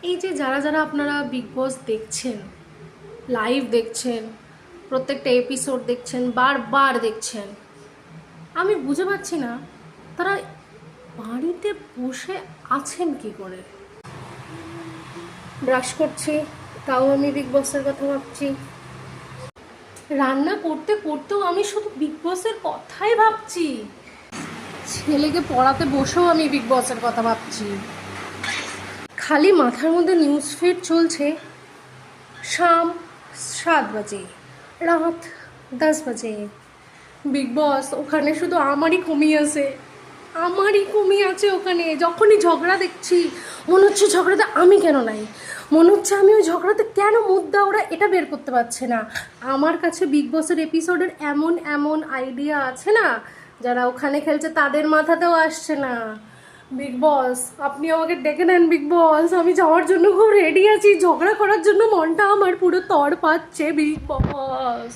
এই যে যারা যারা আপনারা বিগ বস দেখছেন, লাইভ দেখছেন, প্রত্যেকটা এপিসোড দেখছেন, বারবার দেখছেন, আমি বুঝে পাচ্ছি না তারা বাড়িতে বসে আছেন কি করে। ব্রাশ করছি, তাও আমি বিগ বসের কথা ভাবছি। রান্না করতে করতেও আমি শুধু বিগ বসের কথাই ভাবছি। ছেলেকে পড়াতে বসেও আমি বিগ বসের কথা ভাবছি। খালি মাথার মধ্যে নিউজ ফিড চলছে। शाम 7 बजे, রাত 10 बजे। বিগ বস ওখানে শুধু আমারই কমি আছে ওখানে। যখনই ঝগড়া দেখছি মনে হচ্ছে ঝগড়াতে আমি কেন নাই, মনে হচ্ছে আমি ওই ঝগড়াতে কেন মুদ্দা ওরা এটা বের করতে পারছে না। আমার কাছে বিগ বসের এপিসোডের এমন এমন আইডিয়া আছে না, যারা ওখানে খেলছে তাদের মাথাতেও আসছে না। বিগ বস আপনি আমাকে ডেকে নেন বিগ বস, আমি যাওয়ার জন্য খুব রেডি আছি। ঝগড়া করার জন্য মনটা আমার পুরো তড় পাচ্ছে বিগ বস।